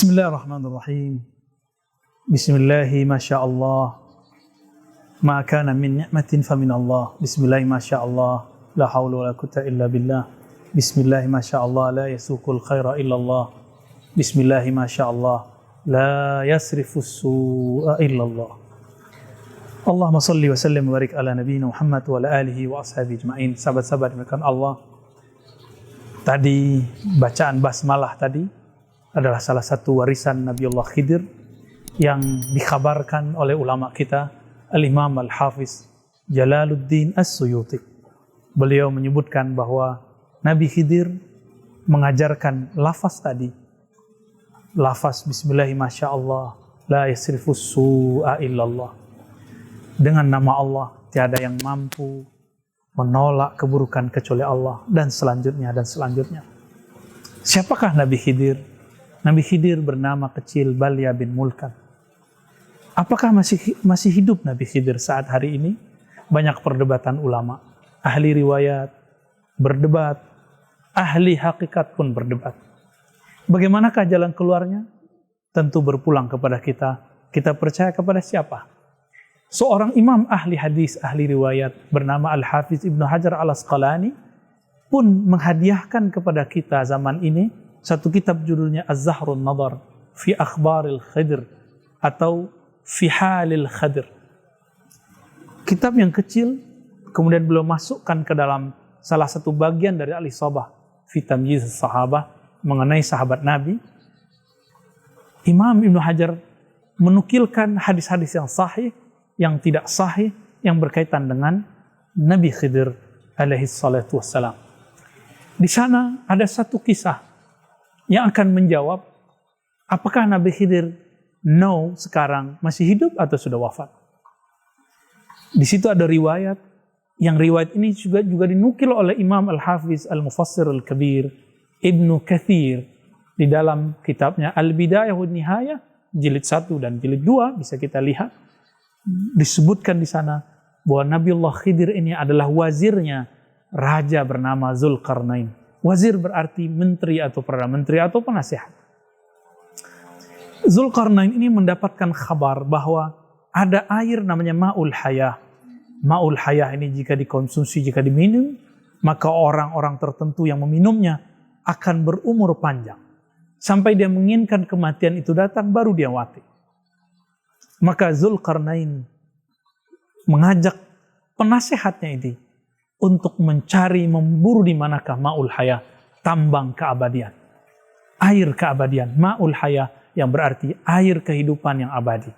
Bismillahirrahmanirrahim. Bismillahi masyaallah. Ma kana min ni'matin faminallah. Bismillahi masyaallah. La haula wala quwwata illa billah. Bismillahi masyaallah la yasuqul khaira illallah. Bismillahi masyaallah la yasrifus su'a illallah. Allahumma salli wa sallim wa barik ala nabiyina Muhammad wa ala alihi wa ashabihi ajma'in. Sahabat-sahabat dimuliakan Allah. Tadi bacaan basmalah tadi adalah salah satu warisan Nabiullah Khidir yang dikhabarkan oleh ulama kita Al-Imam Al-Hafiz Jalaluddin As-Suyuti. Beliau menyebutkan bahwa Nabi Khidir mengajarkan lafaz tadi, lafaz Bismillahi masyaallah la yasrifus su'a illallah. Dengan nama Allah tiada yang mampu menolak keburukan kecuali Allah, dan selanjutnya dan selanjutnya. Siapakah Nabi Khidir? Nabi Khidir bernama kecil Balya bin Mulkan. Apakah masih hidup Nabi Khidir saat hari ini? Banyak perdebatan ulama. Ahli riwayat berdebat, ahli hakikat pun berdebat. Bagaimanakah jalan keluarnya? Tentu berpulang kepada kita. Kita percaya kepada siapa? Seorang imam ahli hadis, ahli riwayat bernama Al-Hafiz Ibnu Hajar Al-Asqalani pun menghadiahkan kepada kita zaman ini satu kitab judulnya Az-Zahrun Nadar fi Akhbaril Khidir atau fi Halil Khidir. Kitab yang kecil, kemudian beliau masukkan ke dalam salah satu bagian dari Al-Isabah fi Tamyiz Sahabah mengenai sahabat Nabi. Imam Ibnu Hajar menukilkan hadis-hadis yang sahih, yang tidak sahih, yang berkaitan dengan Nabi Khidir alaihi salatu wassalam. Di sana ada satu kisah yang akan menjawab apakah Nabi Khidir sekarang masih hidup atau sudah wafat. Di situ ada riwayat, yang riwayat ini juga dinukil oleh Imam Al-Hafiz Al-Mufassir Al-Kabir Ibnu Katsir di dalam kitabnya Al-Bidayah wa Nihayah jilid 1 dan jilid 2, bisa kita lihat. Disebutkan di sana bahwa Nabiullah Khidir ini adalah wazirnya raja bernama Zulkarnain. Wazir berarti menteri atau perdana menteri atau penasihat. Zulkarnain ini mendapatkan kabar bahwa ada air namanya Ma'ul Hayah. Ma'ul Hayah ini jika dikonsumsi, jika diminum, maka orang-orang tertentu yang meminumnya akan berumur panjang. Sampai dia menginginkan kematian itu datang, baru dia mati. Maka Zulkarnain mengajak penasehatnya ini untuk mencari, memburu di manakah Ma'ul Hayah, tambang keabadian. Air keabadian, Ma'ul Hayah yang berarti air kehidupan yang abadi.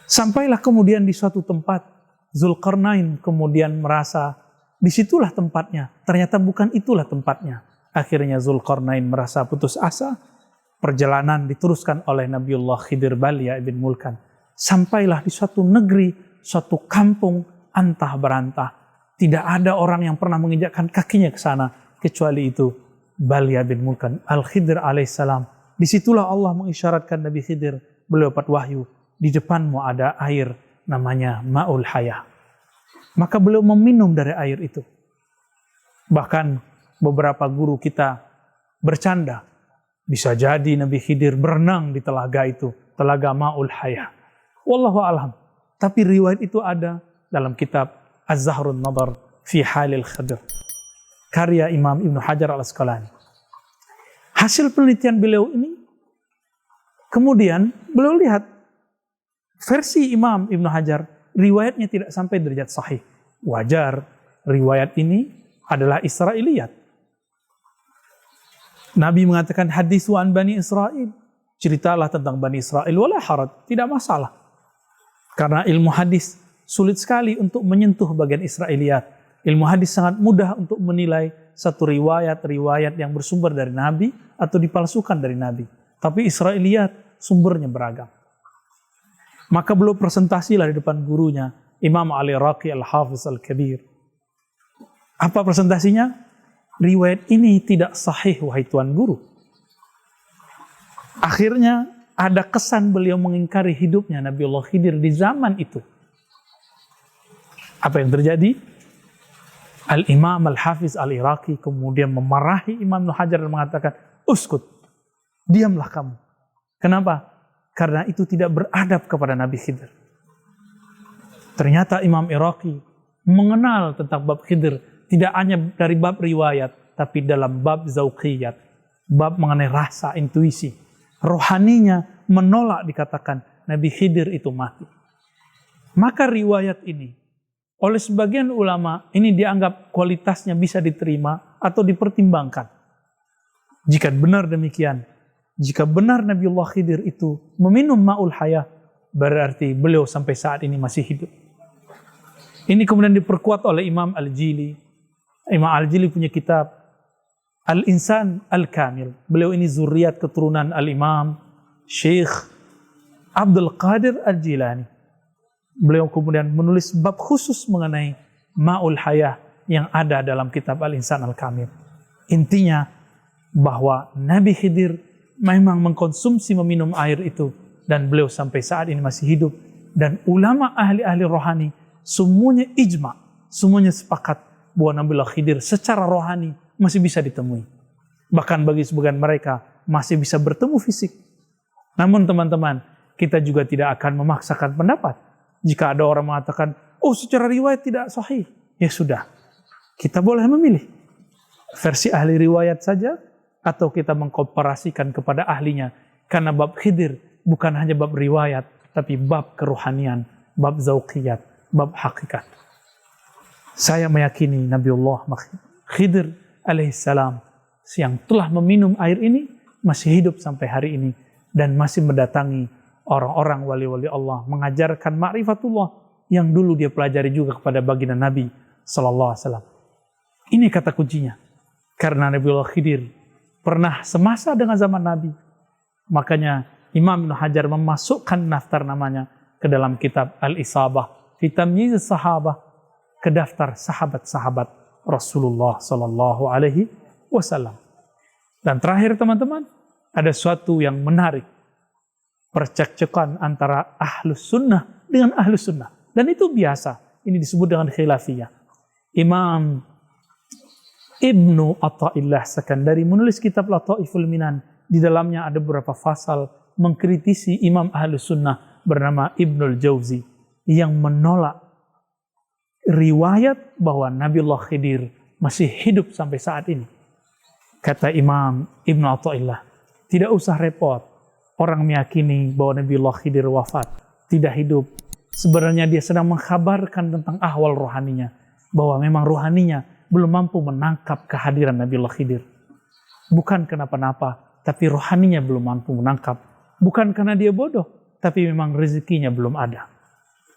Sampailah kemudian di suatu tempat, Zulkarnain kemudian merasa disitulah tempatnya. Ternyata bukan itulah tempatnya. Akhirnya Zulkarnain merasa putus asa. Perjalanan diteruskan oleh Nabiullah Khidir Balya bin Mulkan. Sampailah di suatu negeri, suatu kampung antah berantah. Tidak ada orang yang pernah menginjakkan kakinya ke sana kecuali itu Balya bin Mulkan, Al-Khidir alaihissalam. Disitulah Allah mengisyaratkan Nabi Khidir, beliau dapat wahyu, di depanmu ada air namanya Ma'ul Hayah. Maka beliau meminum dari air itu. Bahkan beberapa guru kita bercanda, bisa jadi Nabi Khidir berenang di telaga itu, telaga Ma'ul Hayah. Wallahu a'lam. Tapi riwayat itu ada dalam kitab Az-Zahrun Nadar fi Halil Khidir, karya Imam Ibnu Hajar Al-Asqalani. Hasil penelitian beliau ini, kemudian beliau lihat versi Imam Ibnu Hajar, riwayatnya tidak sampai derajat sahih. Wajar, riwayat ini adalah Israiliyat. Nabi mengatakan hadithu an Bani Israel, ceritalah tentang Bani Israel, wala haraj, tidak masalah. Karena ilmu hadis sulit sekali untuk menyentuh bagian Israiliyat. Ilmu hadis sangat mudah untuk menilai satu riwayat yang bersumber dari Nabi atau dipalsukan dari Nabi. Tapi Israiliyat sumbernya beragam. Maka beliau presentasilah di depan gurunya, Imam Ali Raqi Al-Hafiz Al-Kabir. Apa presentasinya? Riwayat ini tidak sahih, wahai tuan guru. Akhirnya ada kesan beliau mengingkari hidupnya Nabiullah Khidir di zaman itu. Apa yang terjadi? Al-Imam Al-Hafiz Al-Iraqi kemudian memarahi Imam Ibnu Hajar dan mengatakan, uskut, Diamlah kamu. Kenapa? Karena itu tidak beradab kepada Nabi Khidir. Ternyata Imam Iraqi mengenal tentang bab Khidir tidak hanya dari bab riwayat, tapi dalam bab zauqiyat, bab mengenai rasa, intuisi. Rohaninya menolak dikatakan Nabi Khidir itu mati. Maka riwayat ini oleh sebagian ulama ini dianggap kualitasnya bisa diterima atau dipertimbangkan. Jika benar demikian, jika benar Nabiullah Khidir itu meminum ma'ul hayah, berarti beliau sampai saat ini masih hidup. Ini kemudian diperkuat oleh Imam Al-Jili. Imam Al-Jili punya kitab Al-Insan Al-Kamil. Beliau ini zuriat keturunan Al-Imam Syekh Abdul Qadir Al-Jilani. Beliau kemudian menulis bab khusus mengenai ma'ul hayah yang ada dalam kitab Al-Insan Al-Kamil. Intinya bahwa Nabi Khidir memang mengkonsumsi meminum air itu dan beliau sampai saat ini masih hidup. Dan ulama ahli-ahli rohani semuanya ijma, semuanya sepakat bahwa Nabiullah Khidir secara rohani masih bisa ditemui. Bahkan bagi sebagian mereka masih bisa bertemu fisik. Namun teman-teman, kita juga tidak akan memaksakan pendapat. Jika ada orang mengatakan, oh secara riwayat tidak sahih, ya sudah. Kita boleh memilih versi ahli riwayat saja, atau kita mengkomparasikan kepada ahlinya. Karena bab Khidir bukan hanya bab riwayat, tapi bab keruhanian, bab zauqiyat, bab hakikat. Saya meyakini Nabiullah Khidir alaihissalam yang telah meminum air ini masih hidup sampai hari ini dan masih mendatangi orang-orang wali-wali Allah, mengajarkan ma'rifatullah yang dulu dia pelajari juga kepada baginda Nabi sallallahu alaihi wasallam. Ini kata kuncinya. Karena Nabiullah Khidir pernah semasa dengan zaman Nabi. Makanya Imam Ibnu Hajar memasukkan daftar namanya ke dalam kitab Al-Isabah fi Tamyiz Sahabah, ke daftar sahabat-sahabat Rasulullah sallallahu alaihi wasallam. Dan terakhir teman-teman, ada suatu yang menarik. Percekcokan antara Ahlus Sunnah dengan Ahlus Sunnah. Dan itu biasa. Ini disebut dengan khilafiyah. Imam Ibnu Atha'illah Sakandari menulis kitab Lataiful Minan. Di dalamnya ada beberapa pasal mengkritisi Imam Ahlus Sunnah bernama Ibnul Jauzi yang menolak riwayat bahwa Nabiullah Khidir masih hidup sampai saat ini. Kata Imam Ibnu Atha'illah, tidak usah repot. Orang meyakini bahwa Nabiullah Khidir wafat, tidak hidup. Sebenarnya dia sedang mengkhabarkan tentang ahwal rohaninya, bahwa memang rohaninya belum mampu menangkap kehadiran Nabiullah Khidir. Bukan kenapa-napa, tapi rohaninya belum mampu menangkap. Bukan karena dia bodoh, tapi memang rezekinya belum ada.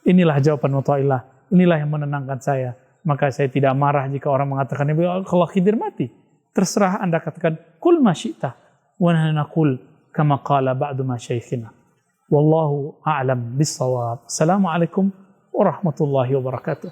Inilah jawaban Mu'ta'ilah. Inilah yang menenangkan saya. Maka saya tidak marah jika orang mengatakan Nabiullah Khidir mati. Terserah Anda katakan, kul ma syi'ta, wa nahnu naqul kama qala ba'du masyaikhina. Wallahu a'lam bis-shawab. Assalamualaikum warahmatullahi wabarakatuh.